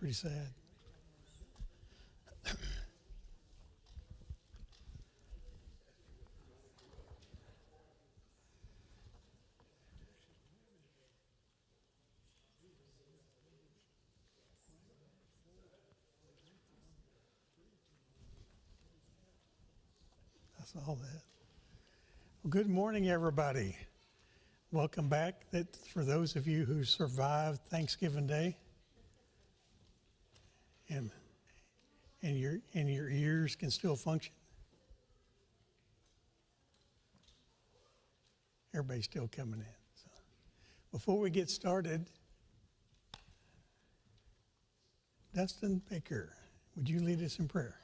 Pretty sad. I saw that. Well, good morning, everybody. Welcome back. That's for those of you who survived Thanksgiving Day, and your ears can still function. Everybody's still coming in. So, before we get started, Dustin Baker, would you lead us in prayer?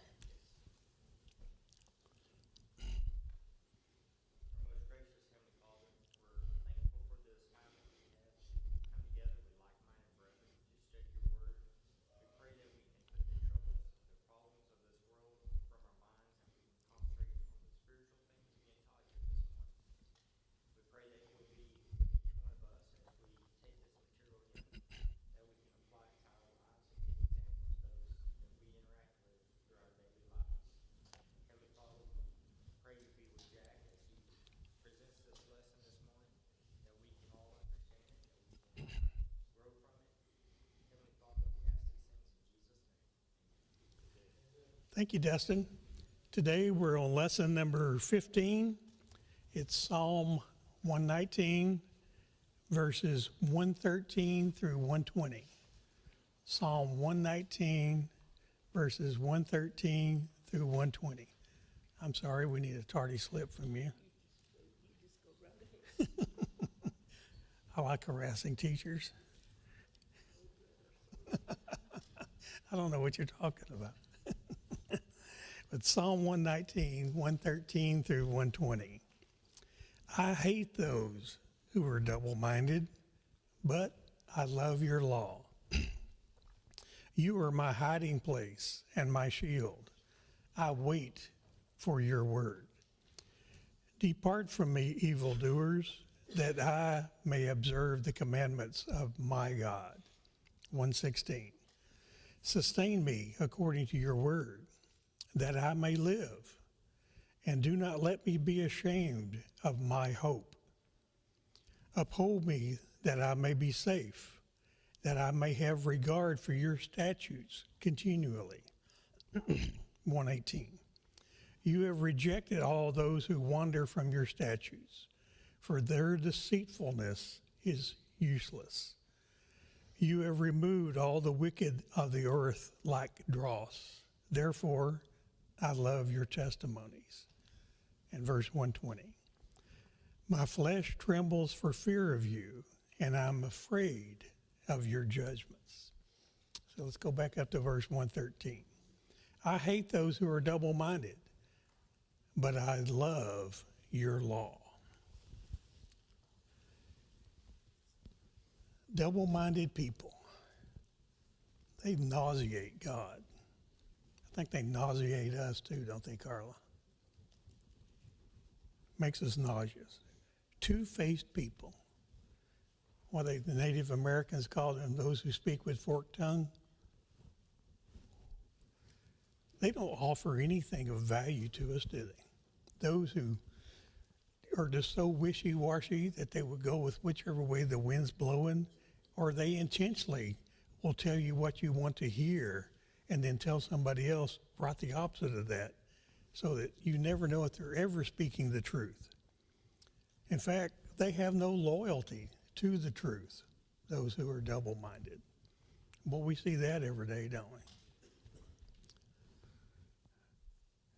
Thank you, Dustin. Today we're on lesson number 15. It's Psalm 119, verses 113 through 120. Psalm 119, verses 113 through 120. I'm sorry, we need a tardy slip from you. I like harassing teachers. I don't know what you're talking about. But Psalm 119, 113 through 120. I hate those who are double-minded, but I love your law. You are my hiding place and my shield. I wait for your word. Depart from me, evildoers, that I may observe the commandments of my God. 116. Sustain me according to your word, that I may live, and do not let me be ashamed of my hope. Uphold me that I may be safe, that I may have regard for your statutes continually. 118. You have rejected all those who wander from your statutes, for their deceitfulness is useless. You have removed all the wicked of the earth like dross. Therefore, I love your testimonies. And verse 120. My flesh trembles for fear of you, and I'm afraid of your judgments. So let's go back up to verse 113. I hate those who are double-minded, but I love your law. Double-minded people, they nauseate God. I think they nauseate us too, don't they, Carla? Makes us nauseous. Two-faced people. What the Native Americans call them, those who speak with forked tongue. They don't offer anything of value to us, do they? Those who are just so wishy-washy that they will go with whichever way the wind's blowing, or they intentionally will tell you what you want to hear and then tell somebody else right the opposite of that, so that you never know if they're ever speaking the truth. In fact, they have no loyalty to the truth, those who are double-minded. Well, we see that every day, don't we?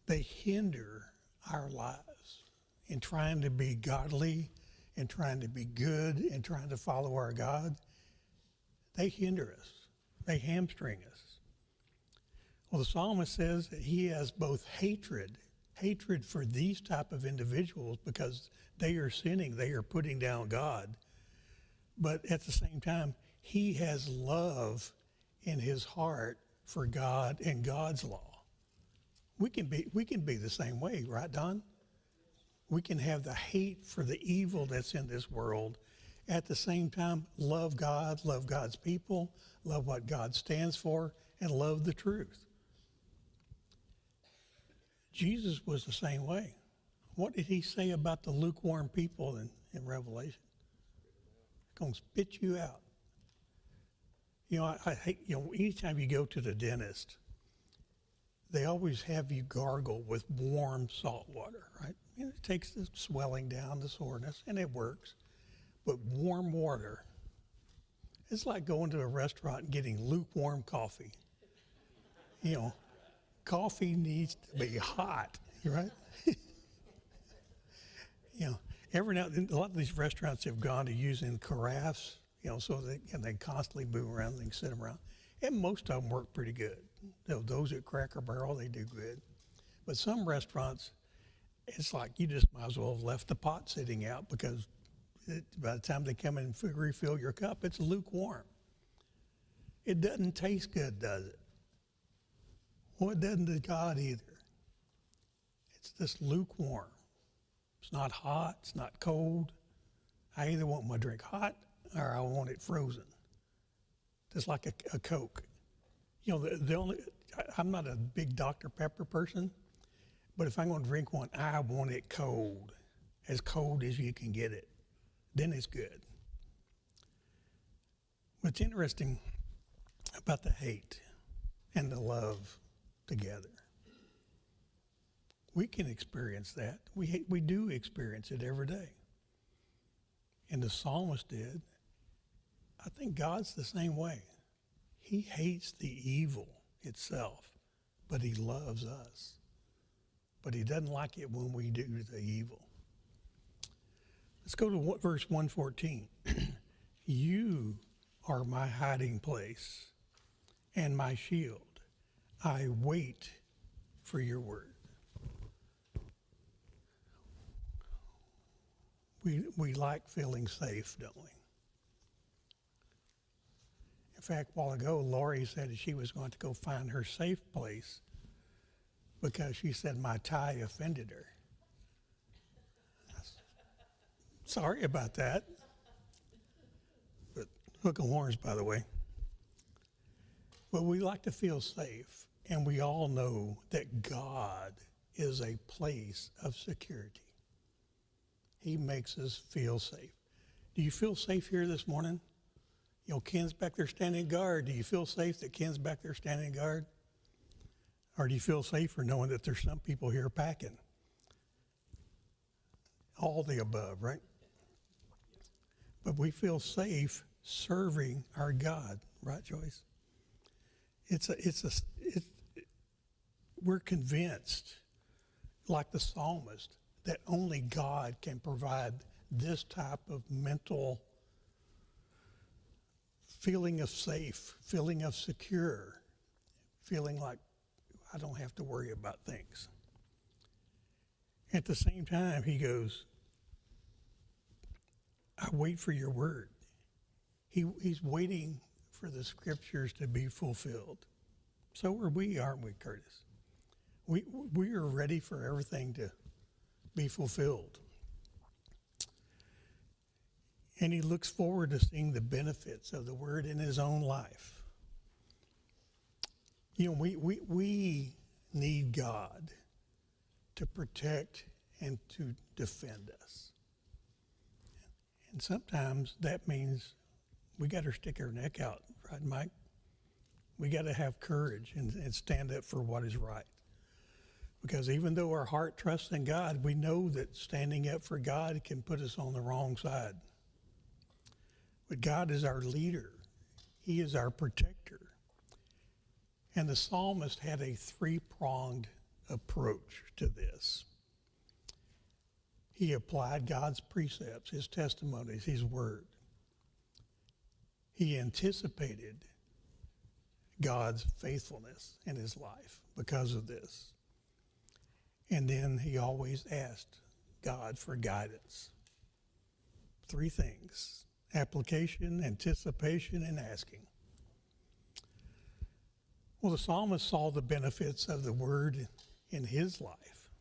They hinder our lives in trying to be godly and trying to be good and trying to follow our God. They hinder us. They hamstring us. Well, the psalmist says that he has both hatred for these type of individuals because they are sinning, they are putting down God. But at the same time, he has love in his heart for God and God's law. We can be the same way, right, Don? We can have the hate for the evil that's in this world at the same time, love God, love God's people, love what God stands for, and love the truth. Jesus was the same way. What did he say about the lukewarm people in Revelation? Going to spit you out. You know, I hate, anytime you go to the dentist, they always have you gargle with warm salt water, right? It takes the swelling down, the soreness, and it works. But warm water, it's like going to a restaurant and getting lukewarm coffee. Coffee needs to be hot, right? Every now and then, a lot of these restaurants have gone to using carafes, so they constantly move around, they can sit them around. And most of them work pretty good. Those at Cracker Barrel, they do good. But some restaurants, it's like you just might as well have left the pot sitting out because by the time they come in and refill your cup, it's lukewarm. It doesn't taste good, does it? Well, it doesn't to God either. It's just lukewarm. It's not hot, it's not cold. I either want my drink hot or I want it frozen. Just like a Coke. I'm not a big Dr. Pepper person, but if I'm going to drink one, I want it cold as you can get it. Then it's good. What's interesting about the hate and the love together, we can experience that. We do experience it every day. And the psalmist did. I think God's the same way. He hates the evil itself, but he loves us. But he doesn't like it when we do the evil. Let's go to verse 114. You are my hiding place and my shield. I wait for your word. We like feeling safe, don't we? In fact, a while ago, Lori said she was going to go find her safe place because she said my tie offended her. Sorry about that. But hook 'em horns, by the way. But we like to feel safe, and we all know that God is a place of security. He makes us feel safe. Do you feel safe here this morning? Ken's back there standing guard. Do you feel safe that Ken's back there standing guard? Or do you feel safer knowing that there's some people here packing? All the above, right? But we feel safe serving our God, right, Joyce? We're convinced, like the psalmist, that only God can provide this type of mental feeling of safe, feeling of secure, feeling like I don't have to worry about things. At the same time, he goes, I wait for your word. He's waiting for the scriptures to be fulfilled. So are we, aren't we, Curtis? We are ready for everything to be fulfilled. And he looks forward to seeing the benefits of the word in his own life. We need God to protect and to defend us. And sometimes that means we got to stick our neck out, right, Mike? We got to have courage and stand up for what is right. Because even though our heart trusts in God, we know that standing up for God can put us on the wrong side. But God is our leader. He is our protector. And the psalmist had a three-pronged approach to this. He applied God's precepts, his testimonies, his word. He anticipated God's faithfulness in his life because of this. And then he always asked God for guidance. Three things: application, anticipation, and asking. Well, the psalmist saw the benefits of the word in his life.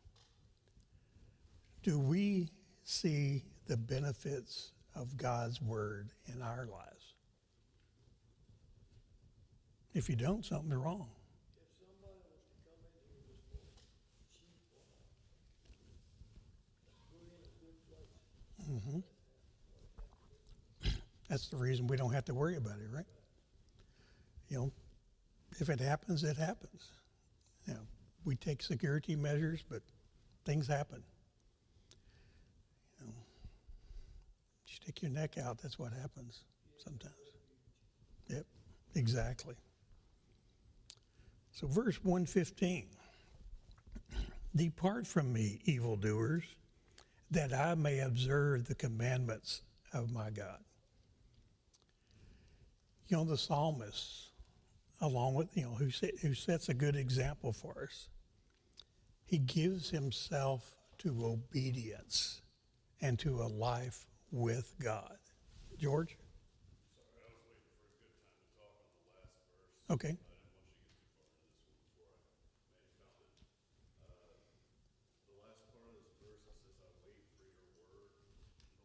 Do we see the benefits of God's word in our lives. If you don't, something's wrong. If somebody was to come in here this morning, cheap one, put in a good place, Hmm. That's the reason we don't have to worry about it, right? You know, if it happens, it happens. You know, we take security measures, but things happen. You know, you stick your neck out, that's what happens sometimes. Yep, exactly. So verse 115, depart from me, evildoers, that I may observe the commandments of my God. You know, the psalmist, along with, you know, who sets a good example for us, he gives himself to obedience and to a life with God. George? Sorry, I was waiting for a good time to talk on the last verse. Okay. I didn't want you to get too far into this one before I made a comment. The last part of this verse, it says, I wait for your word.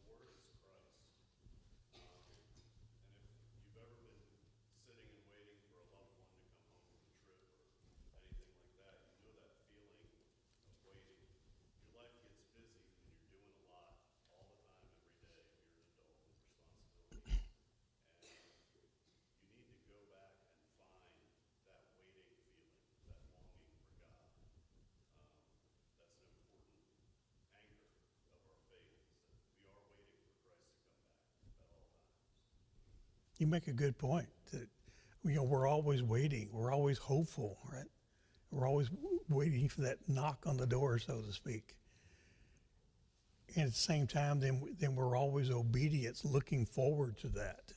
The word is Christ. And if you've ever been sitting and waiting for a loved one to come home from a trip or anything like that, you know that feeling of waiting. Your life gets busy and you're doing a lot all the time, every day. You're an adult with responsibilities. And you need to go back and find that waiting feeling, that longing for God. That's an important anchor of our faith, is that we are waiting for Christ to come back at all times. You make a good point that, you know, we're always waiting. We're always hopeful, right? We're always waiting for that knock on the door, so to speak. And at the same time, then we're always obedient, looking forward to that.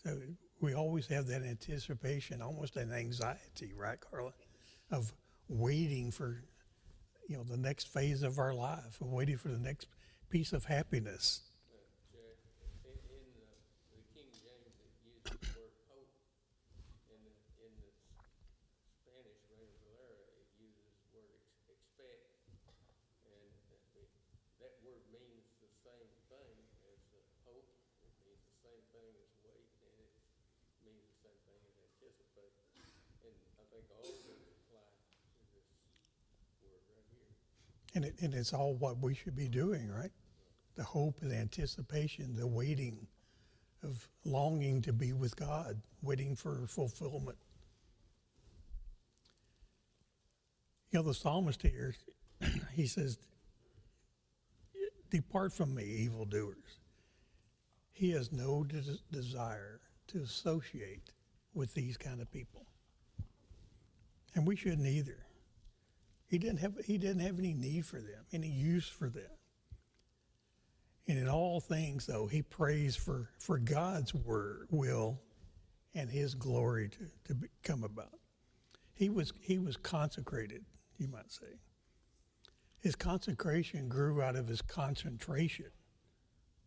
So we always have that anticipation, almost an anxiety, right, Carla, of waiting for, you know, the next phase of our life, and waiting for the next piece of happiness. Jack, in the King James, it uses the word hope. In the Spanish Reina Valera, it uses the word expect. And that word means the same thing as hope. It means the same thing as wait, and it means the same thing as anticipate. And I think all of those apply to this word right here. And it's all what we should be doing, right? The hope, the anticipation, the waiting of longing to be with God, waiting for fulfillment. You know, the psalmist here, he says, depart from me, evildoers. He has no desire to associate with these kind of people. And we shouldn't either. He didn't have any need for them, any use for them. And in all things, though, he prays for God's will and his glory to come about. He was consecrated, you might say. His consecration grew out of his concentration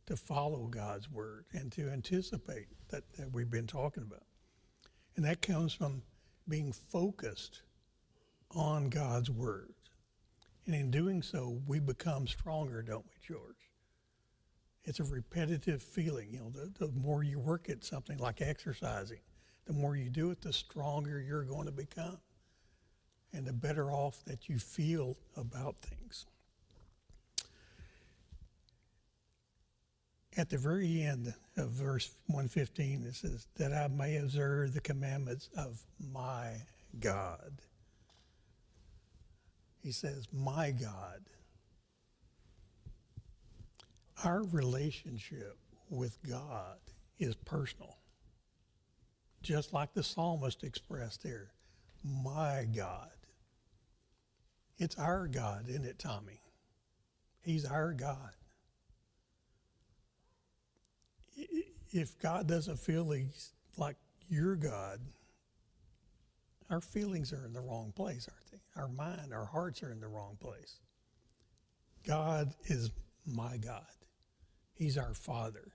to follow God's word and to anticipate that we've been talking about. And that comes from being focused on God's word. And in doing so, we become stronger, don't we, George? It's a repetitive feeling. You know, the more you work at something like exercising, the more you do it, the stronger you're going to become, and the better off that you feel about things. At the very end of verse 115, it says, that I may observe the commandments of my God. He says, my God. Our relationship with God is personal. Just like the psalmist expressed there, my God. It's our God, isn't it, Tommy? He's our God. If God doesn't feel he's like your God, our feelings are in the wrong place, aren't they? Our mind, our hearts are in the wrong place. God is my God. He's our Father.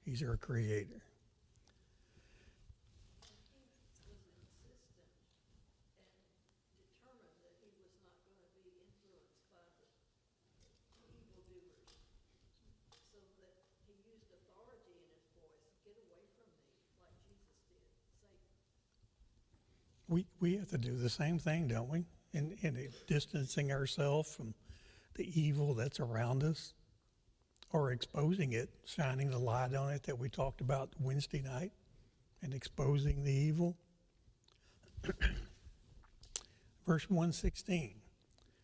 He's our Creator. He was insistent and determined that he was not going to be influenced by the evildoers. So We have to do the same thing, don't we? In distancing ourselves from the evil that's around us, or exposing it, shining the light on it that we talked about Wednesday night, and exposing the evil. Verse 116,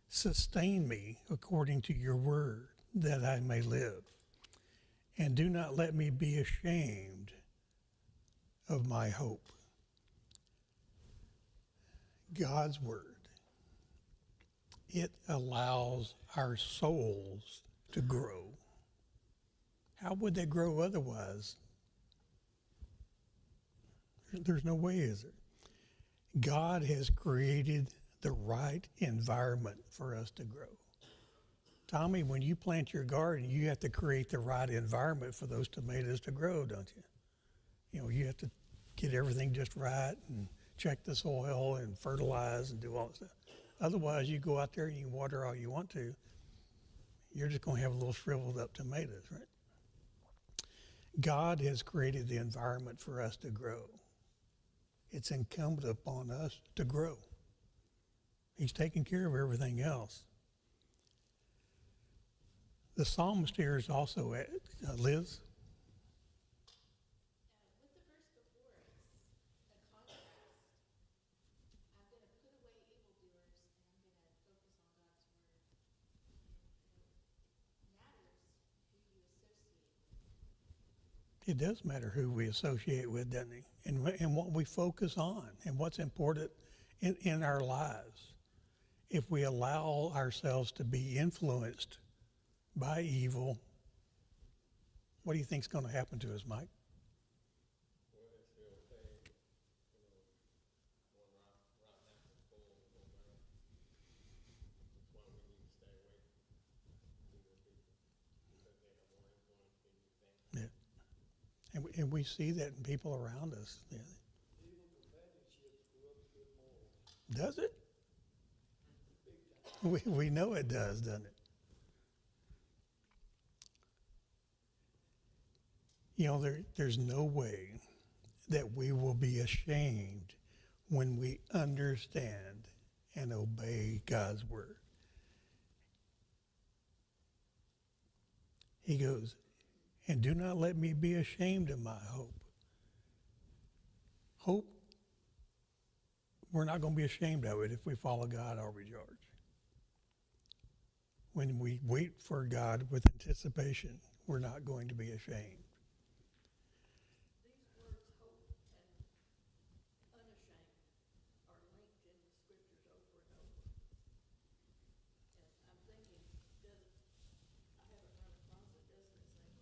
sustain me according to your word, that I may live, and do not let me be ashamed of my hope. God's word, it allows our souls to grow. How would they grow otherwise? There's no way, is there? God has created the right environment for us to grow. Tommy, when you plant your garden, you have to create the right environment for those tomatoes to grow, don't you? You know, you have to get everything just right and check the soil and fertilize and do all that stuff. Otherwise, you go out there and you water all you want to, you're just going to have a little shriveled up tomatoes, right? God has created the environment for us to grow. It's incumbent upon us to grow. He's taking care of everything else. The psalmist here is also, Liz? With the verse before, it's a contrast. I'm going to put away evildoers and I'm going to focus on God's word. It matters who you associate with. It does matter who we associate with, doesn't it? And what we focus on and what's important in our lives. If we allow ourselves to be influenced by evil, what do you think is going to happen to us, Mike? Well, it's the old saying, one rotten apple full of no matter. That's why we need to stay away from evil people, because they have more influence than you think. Yeah. And we see that in people around us. Yeah. Evil companionships corrupts good morals. Does it? Big time. We know it does, doesn't it? You know, there's no way that we will be ashamed when we understand and obey God's word. He goes, and do not let me be ashamed of my hope. Hope, we're not going to be ashamed of it if we follow God, are we, George? When we wait for God with anticipation, we're not going to be ashamed. These words, hope and unashamed, are linked in the scriptures over and over. And I'm thinking, I haven't run across it, doesn't it say,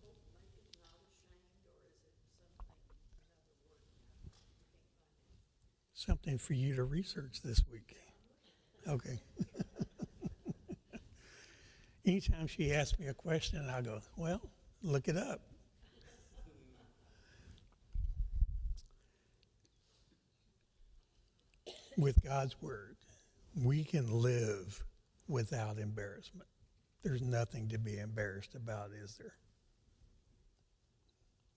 hope maketh not ashamed, or is it something, another word? You can't find it. Something for you to research this week. Okay. Anytime she asks me a question, I go, well, look it up. With God's word, we can live without embarrassment. There's nothing to be embarrassed about, is there?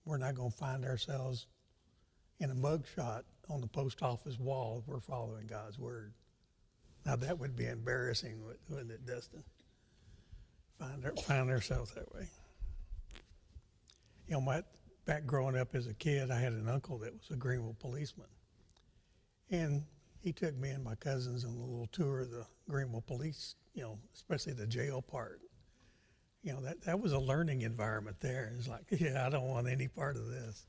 We're not going to find ourselves in a mugshot on the post office wall if we're following God's word. Now, that would be embarrassing, wouldn't it, Dustin? Find ourselves that way. You know, back growing up as a kid, I had an uncle that was a Greenville policeman. And he took me and my cousins on a little tour of the Greenville police, you know, especially the jail part. You know, that was a learning environment there. It's like, yeah, I don't want any part of this.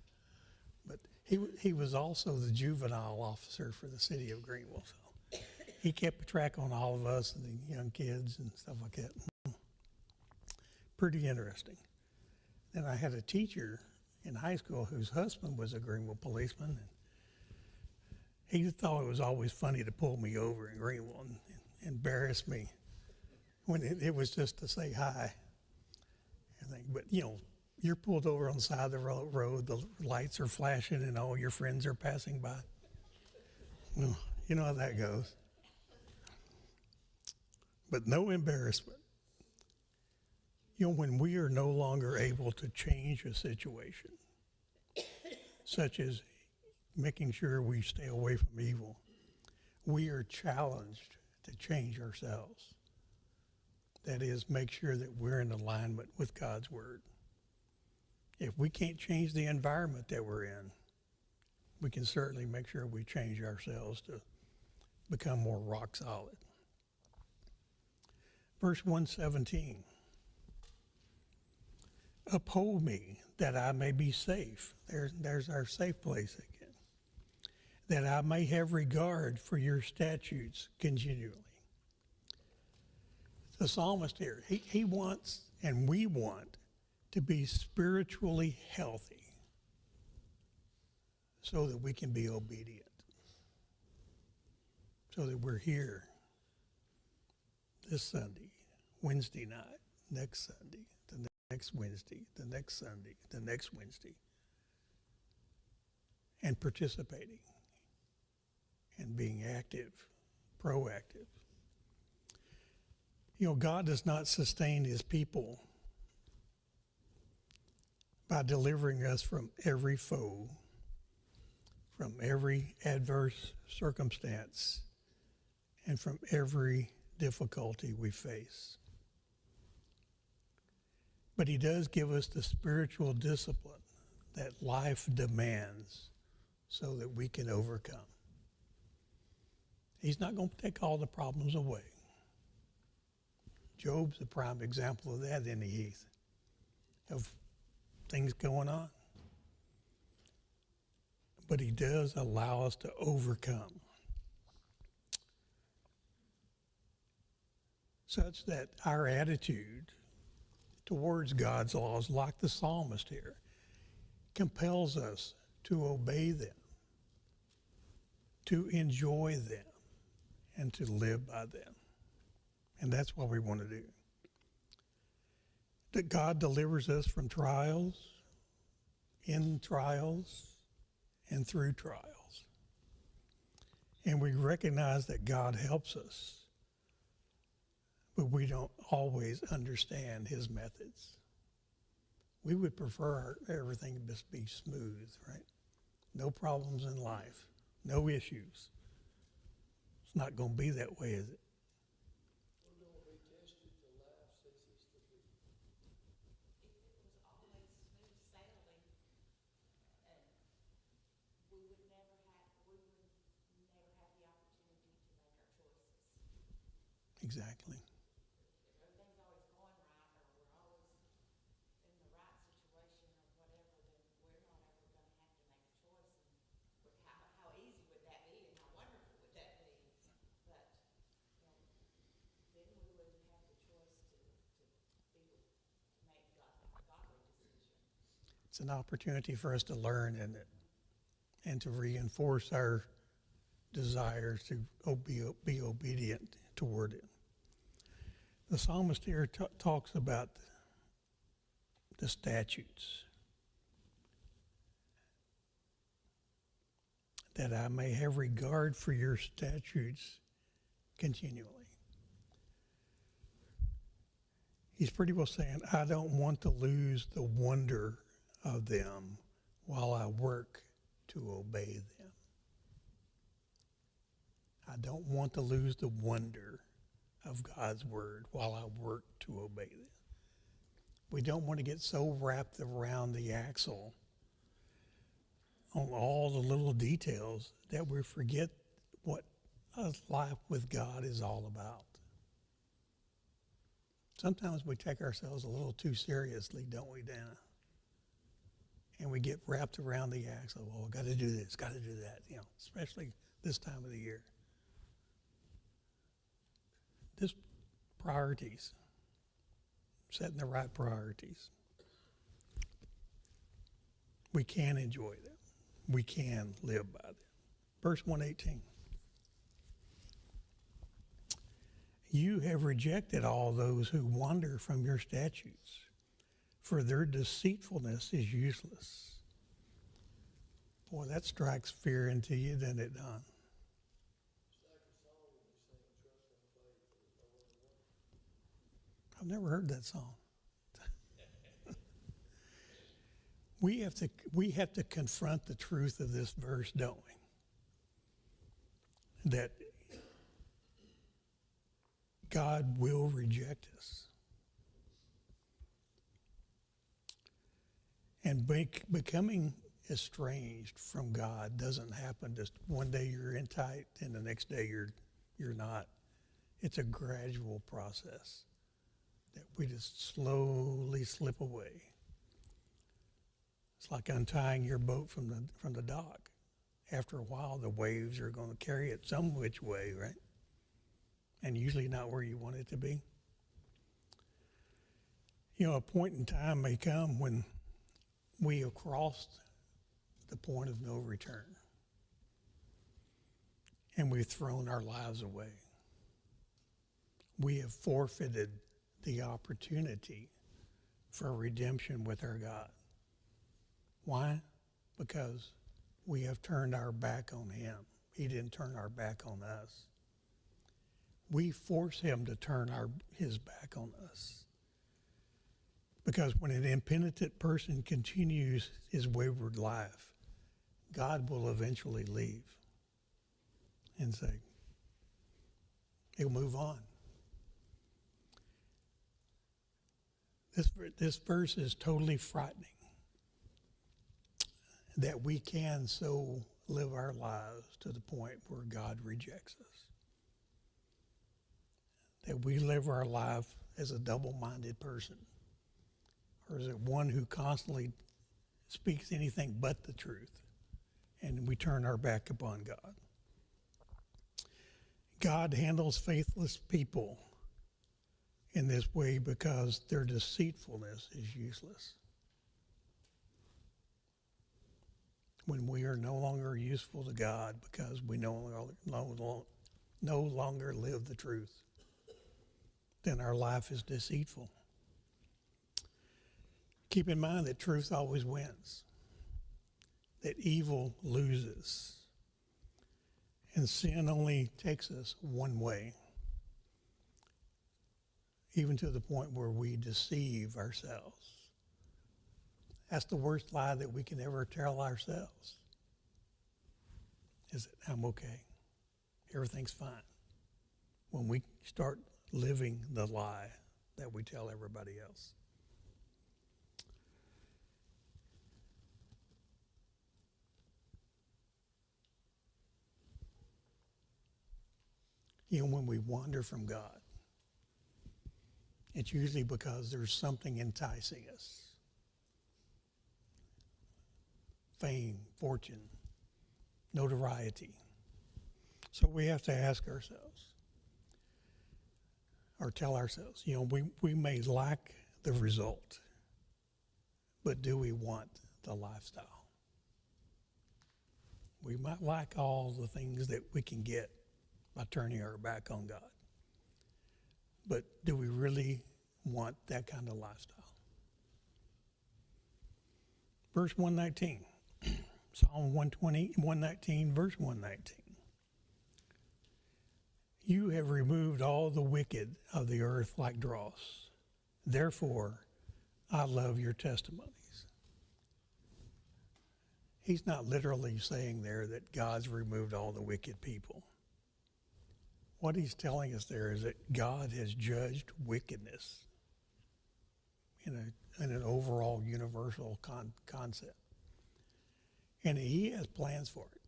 But he was also the juvenile officer for the city of Greenville. So he kept track on all of us and the young kids and stuff like that. Pretty interesting. Then I had a teacher in high school whose husband was a Greenville policeman. And he thought it was always funny to pull me over in Greenville and embarrass me when it was just to say hi. But, you know, you're pulled over on the side of the road, the lights are flashing and all your friends are passing by. Well, you know how that goes. But no embarrassment. You know, when we are no longer able to change a situation, such as making sure we stay away from evil, we are challenged to change ourselves. That is, make sure that we're in alignment with God's Word. If we can't change the environment that we're in, we can certainly make sure we change ourselves to become more rock solid. Verse 117. Uphold me that I may be safe. There's our safe place again. That I may have regard for your statutes continually. The psalmist here, he wants, and we want, to be spiritually healthy so that we can be obedient. So that we're here this Sunday, Wednesday night, next Sunday, the next Wednesday, the next Sunday, the next Wednesday, and participating and being active, proactive. You know, God does not sustain his people by delivering us from every foe, from every adverse circumstance, and from every difficulty we face. But he does give us the spiritual discipline that life demands so that we can overcome. He's not going to take all the problems away. Job's a prime example of that, isn't he, Heath? Of things going on. But he does allow us to overcome, such that our attitude towards God's laws, like the psalmist here, compels us to obey them, to enjoy them, and to live by them. And that's what we want to do. That God delivers us from trials, in trials, and through trials. And we recognize that God helps us, but we don't always understand his methods. We would prefer everything to just be smooth, right? No problems in life, no issues. It's not going to be that way, is it? We're going to be tested till life ceases to be. If it was always smooth sailing, and we would never have the opportunity to make our choices. Exactly. If everything's always going right, or we're always in the right situation or whatever, then we're not ever gonna have to make a choice. And how easy would that be, and how wonderful would that be? But, you know, then we wouldn't have the choice to make godly decisions. It's an opportunity for us to learn, isn't it? And to reinforce our desire to be obedient toward it. The psalmist here talks about the statutes. That I may have regard for your statutes continually. He's pretty well saying, I don't want to lose the wonder of them while I work to obey them. I don't want to lose the wonder of God's word while I work to obey them. We don't want to get so wrapped around the axle on all the little details that we forget what a life with God is all about. Sometimes we take ourselves a little too seriously, don't we, Dana? And we get wrapped around the axle. Well, got to do this, got to do that, you know, especially this time of the year. This priorities, setting the right priorities. We can enjoy them. We can live by them. Verse 118. You have rejected all those who wander from your statutes, for their deceitfulness is useless. Boy, that strikes fear into you, doesn't it, Don? It's like a song when you sing, trust and faith, there's no other way. I've never heard that song. We have to confront the truth of this verse, don't we? That God will reject us. And becoming estranged from God doesn't happen just one day you're in tight and the next day you're not. It's a gradual process that we just slowly slip away. It's like untying your boat from the dock. After a while, the waves are going to carry it some which way, right? And usually not where you want it to be. You know, a point in time may come when we have crossed the point of no return and we've thrown our lives away. We have forfeited the opportunity for redemption with our God. Why? Because we have turned our back on him. He didn't turn our back on us. We force him to turn his back on us. Because when an impenitent person continues his wayward life, God will eventually leave and say, he'll move on. This verse is totally frightening, that we can so live our lives to the point where God rejects us. That we live our life as a double-minded person, or is it one who constantly speaks anything but the truth, and we turn our back upon God? God handles faithless people in this way because their deceitfulness is useless. When we are no longer useful to God because we no longer live the truth, then our life is deceitful. Keep in mind that truth always wins, that evil loses, and sin only takes us one way, even to the point where we deceive ourselves. That's the worst lie that we can ever tell ourselves, is that I'm okay, everything's fine. When we start living the lie that we tell everybody else. You know, when we wander from God, it's usually because there's something enticing us. Fame, fortune, notoriety. So we have to ask ourselves, or tell ourselves, you know, we may lack the result, but do we want the lifestyle? We might lack all the things that we can get by turning our back on God. But do we really want that kind of lifestyle? Verse 119, Psalm 119, verse 119. You have removed all the wicked of the earth like dross. Therefore, I love your testimonies. He's not literally saying there that God's removed all the wicked people. What he's telling us there is that God has judged wickedness in an overall universal concept. And he has plans for it.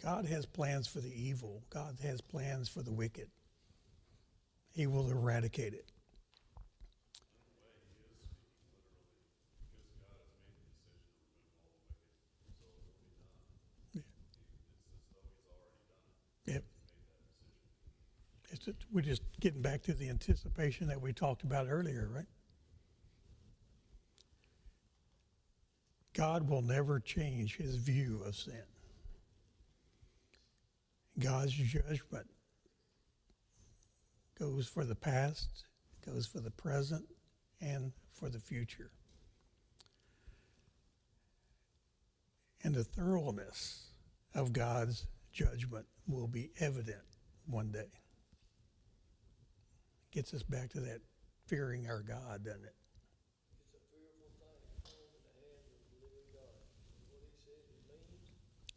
God has plans for the evil. God has plans for the wicked. He will eradicate it. Yep. We're just getting back to the anticipation that we talked about earlier, right? God will never change his view of sin. God's judgment goes for the past, goes for the present, and for the future. And the thoroughness of God's judgment will be evident one day. Gets us back to that fearing our God, doesn't it? It's a fearful thing to fall in the hands of the living God. What he says he means,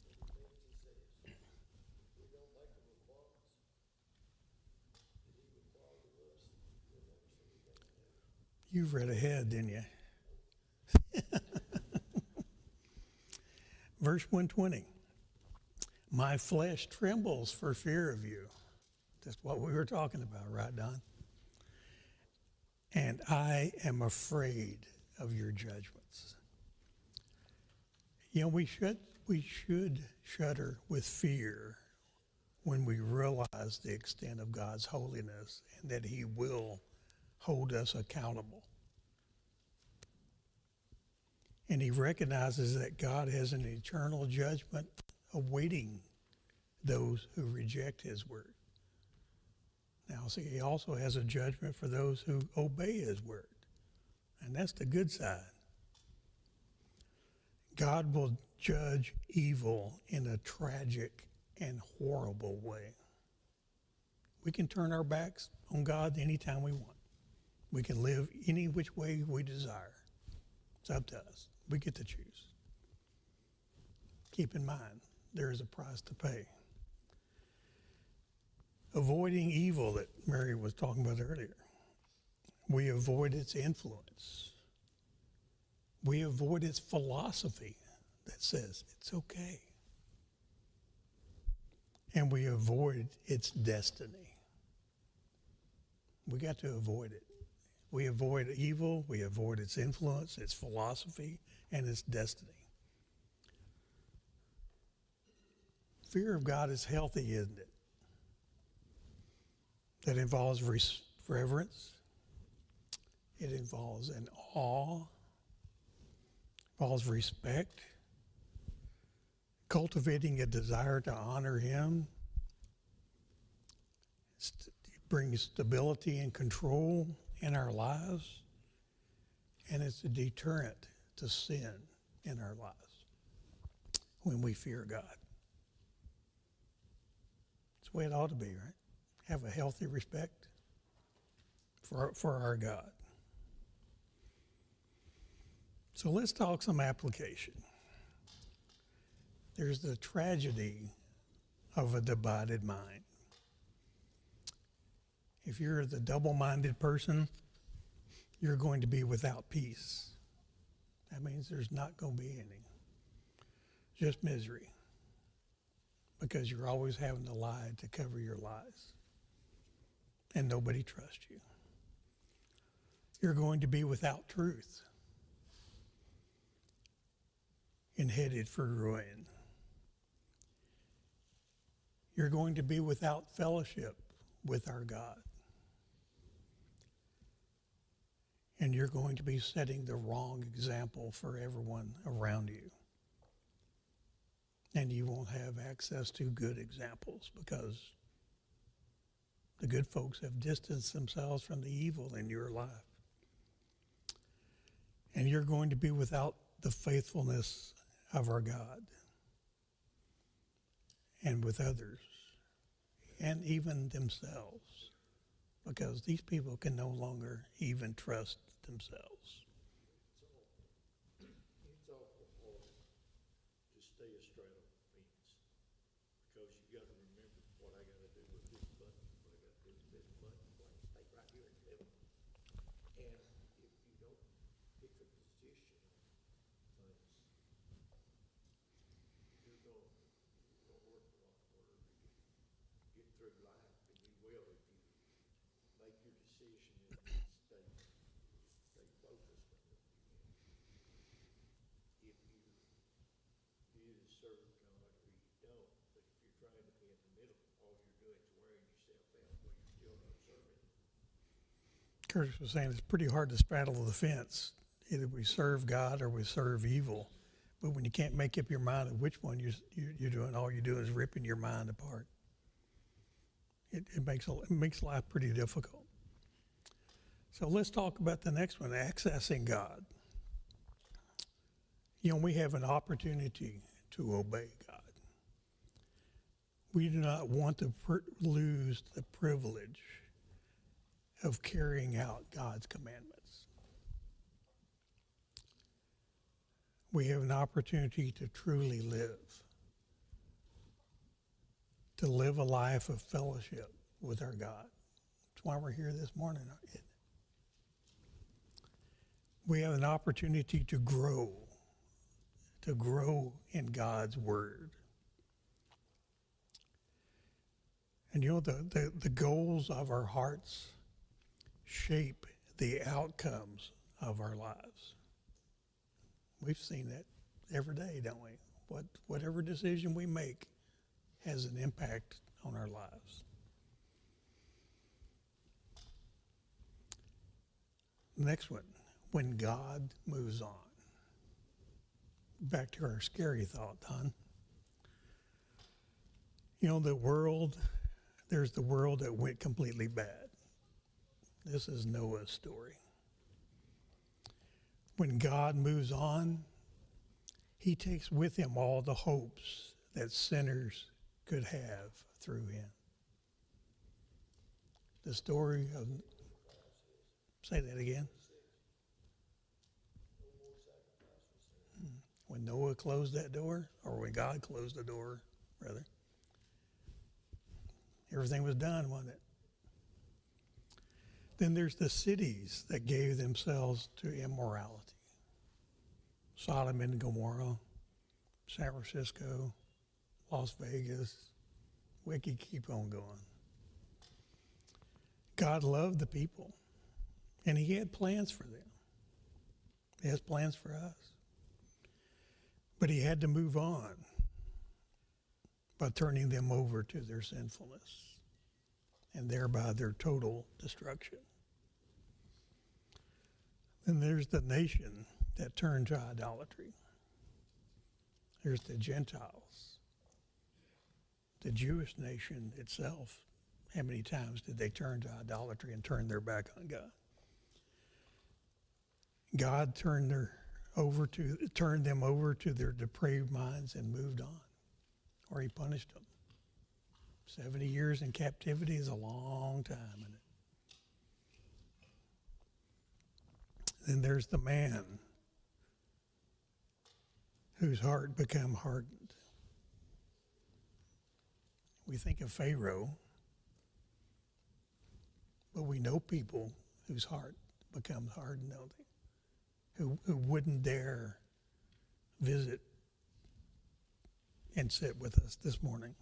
and he means he says. We don't make a response that he requires of You've read ahead, didn't you? Verse 120. My flesh trembles for fear of you. That's what we were talking about, right, Don? And I am afraid of your judgments. You know, we should shudder with fear when we realize the extent of God's holiness and that he will hold us accountable. And he recognizes that God has an eternal judgment awaiting those who reject his word. Now, see, he also has a judgment for those who obey his word. And that's the good side. God will judge evil in a tragic and horrible way. We can turn our backs on God anytime we want. We can live any which way we desire. It's up to us. We get to choose. Keep in mind, there is a price to pay. Avoiding evil that Mary was talking about earlier. We avoid its influence. We avoid its philosophy that says it's okay. And we avoid its destiny. We got to avoid it. We avoid evil, we avoid its influence, its philosophy, and its destiny. Fear of God is healthy, isn't it? That involves reverence. It involves an awe. Involves respect. Cultivating a desire to honor him. It brings stability and control in our lives. And it's a deterrent to sin in our lives when we fear God. It's the way it ought to be, right? Have a healthy respect for our God. So let's talk some application. There's the tragedy of a divided mind. If you're the double-minded person, you're going to be without peace. That means there's not going to be any. Just misery. Because you're always having to lie to cover your lies. And nobody trusts you. You're going to be without truth and headed for ruin. You're going to be without fellowship with our God. And you're going to be setting the wrong example for everyone around you. And you won't have access to good examples because the good folks have distanced themselves from the evil in your life. And you're going to be without the faithfulness of our God and with others and even themselves, because these people can no longer even trust themselves. It's awful hard to stay astride of fence because you got to remember what I got to do with this button, what I got to do with this button, what I stay right here in the middle. And if you don't pick a position on things, you're going to work a lot harder to get through life than you will if you make your decision and stay focused on it. If you either serve God or you don't, but if you're trying to be in the middle, all you're doing is wearing yourself out where you're still not serving. Curtis was saying it's pretty hard to straddle the fence. Either we serve God or we serve evil. But when you can't make up your mind of which one you're doing, all you're doing is ripping your mind apart. It makes life pretty difficult. So let's talk about the next one, accessing God. You know, we have an opportunity to obey God. We do not want to lose the privilege of carrying out God's commandments. We have an opportunity to truly live a life of fellowship with our God. That's why we're here this morning. We have an opportunity to grow in God's Word. And you know, the goals of our hearts shape the outcomes of our lives. We've seen that every day, don't we? Whatever decision we make has an impact on our lives. Next one, when God moves on. Back to our scary thought, Don. You know, there's the world that went completely bad. This is Noah's story. When God moves on, he takes with him all the hopes that sinners could have through him. The story of, say that again. When Noah closed that door, or when God closed the door, rather, everything was done, wasn't it? Then there's the cities that gave themselves to immorality. Sodom and Gomorrah, San Francisco, Las Vegas. We could keep on going. God loved the people, and he had plans for them. He has plans for us. But he had to move on by turning them over to their sinfulness and thereby their total destruction. Then there's the nation that turned to idolatry. There's the Gentiles. The Jewish nation itself, how many times did they turn to idolatry and turn their back on God? God turned them over to their depraved minds and moved on, or he punished them. 70 years in captivity is a long time, isn't it? Then there's the man whose heart became hardened. We think of Pharaoh, but we know people whose heart becomes hardened, don't they? Who wouldn't dare visit and sit with us this morning.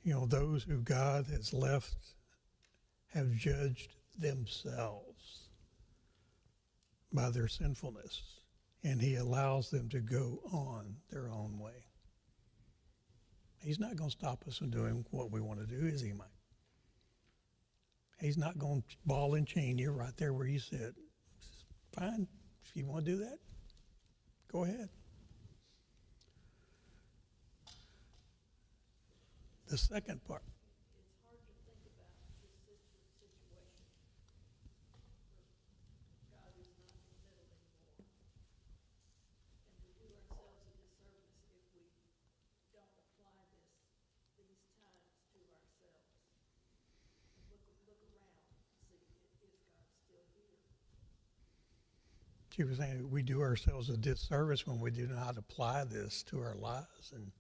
You know, those who God has left have judged themselves by their sinfulness, and he allows them to go on their own way. He's not going to stop us from doing what we want to do, is he, Mike? He's not going to ball and chain you right there where you sit. Fine, if you want to do that, go ahead. The second part. It's hard to think about this situation where God is not in the middle anymore. And we do ourselves a disservice if we don't apply these times to ourselves. Look around and see, is God still here? She was saying we do ourselves a disservice when we do not apply this to our lives. And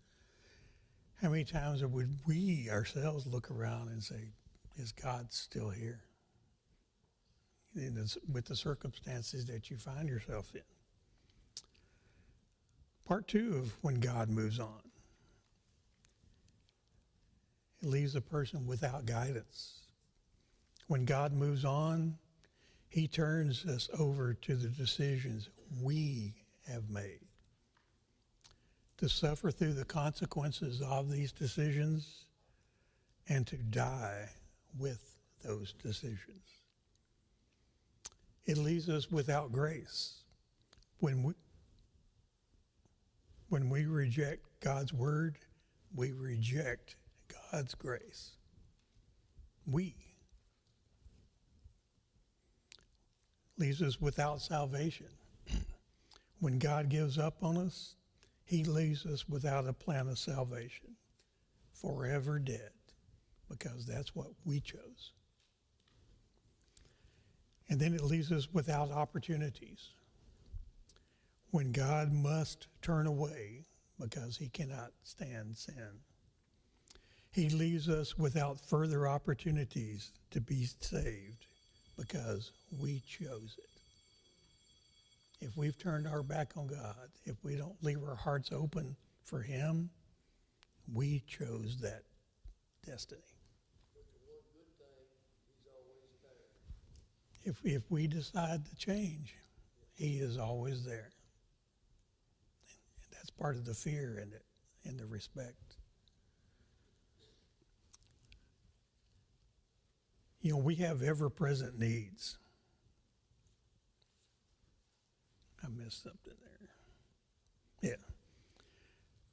how many times would we ourselves look around and say, is God still here? With the circumstances that you find yourself in. Part two of when God moves on. It leaves a person without guidance. When God moves on, he turns us over to the decisions we have made. To suffer through the consequences of these decisions and to die with those decisions. It leaves us without grace. When we reject God's word, we reject God's grace. Leaves us without salvation. When God gives up on us, he leaves us without a plan of salvation, forever dead, because that's what we chose. And then it leaves us without opportunities. When God must turn away because he cannot stand sin, he leaves us without further opportunities to be saved because we chose it. if we've turned our back on God, if we don't leave our hearts open for Him, we chose that destiny. But the one good thing, he's always there. If we decide to change, He is always there. And that's part of the fear in it, and the respect. You know, we have ever-present needs. I missed something there. Yeah.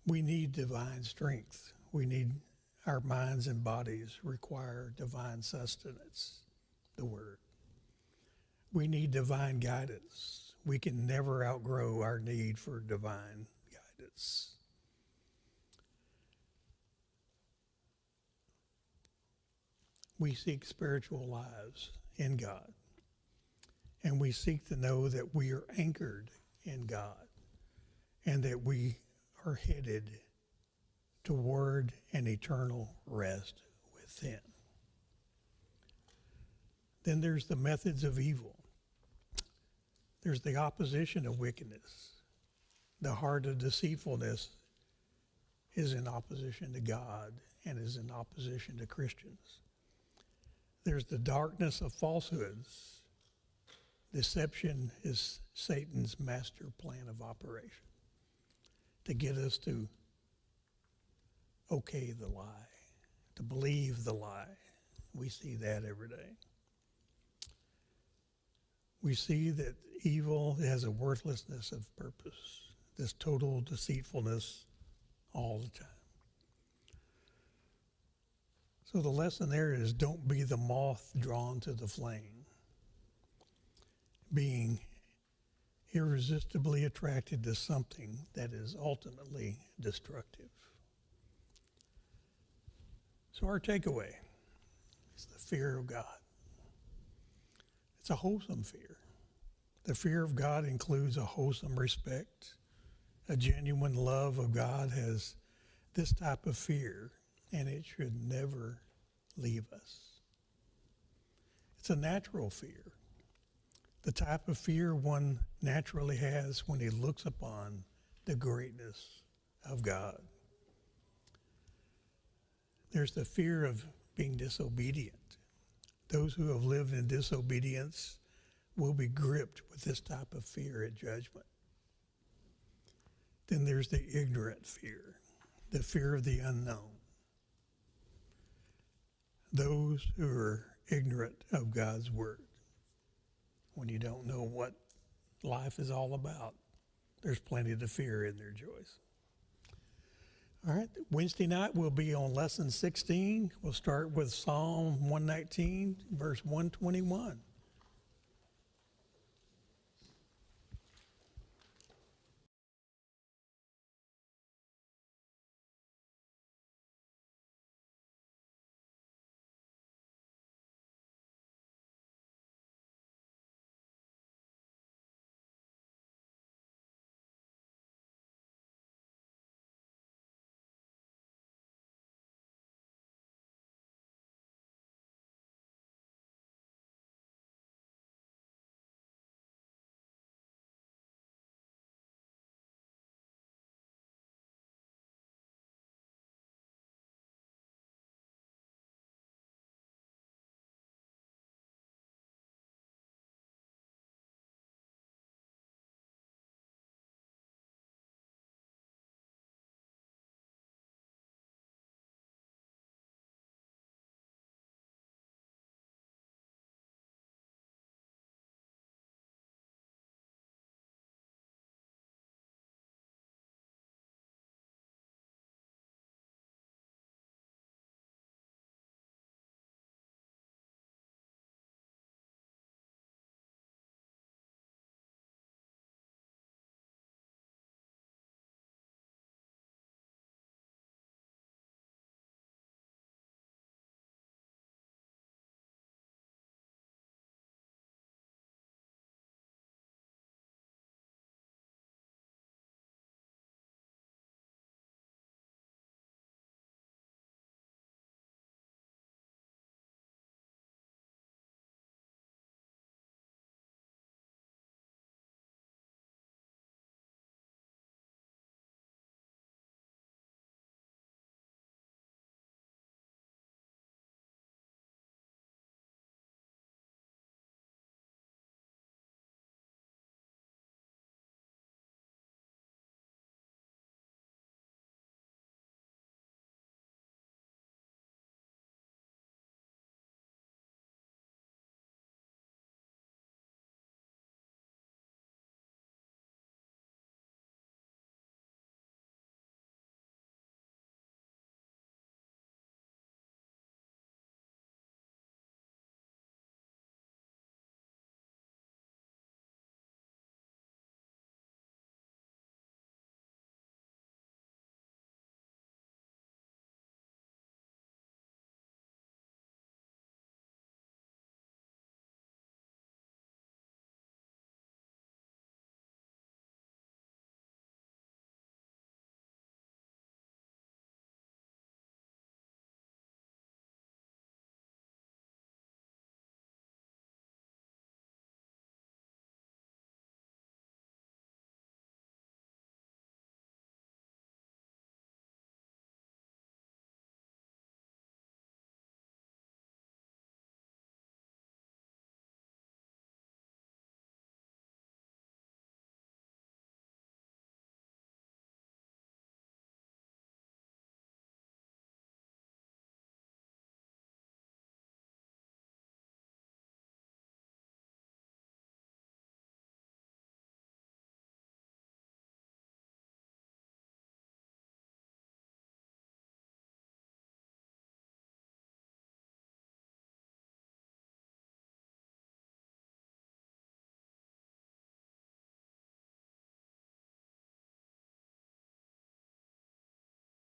We need divine strength. We need, our minds and bodies require divine sustenance, the Word. We need divine guidance. We can never outgrow our need for divine guidance. We seek spiritual lives in God. And we seek to know that we are anchored in God and that we are headed toward an eternal rest with Him. Then there's the methods of evil. There's the opposition of wickedness. The heart of deceitfulness is in opposition to God and is in opposition to Christians. There's the darkness of falsehoods. Deception is Satan's master plan of operation to get us to okay the lie, to believe the lie. We see that every day. We see that evil has a worthlessness of purpose, this total deceitfulness all the time. So the lesson there is, don't be the moth drawn to the flame, being irresistibly attracted to something that is ultimately destructive. So our takeaway is the fear of God. It's a wholesome fear. The fear of God includes a wholesome respect. A genuine love of God has this type of fear, and it should never leave us. It's a natural fear, the type of fear one naturally has when he looks upon the greatness of God. There's the fear of being disobedient. Those who have lived in disobedience will be gripped with this type of fear at judgment. Then there's the ignorant fear, the fear of the unknown. Those who are ignorant of God's word. When you don't know what life is all about, there's plenty to fear in there, Joyce. All right, Wednesday night we'll be on lesson 16. We'll start with Psalm 119, verse 121.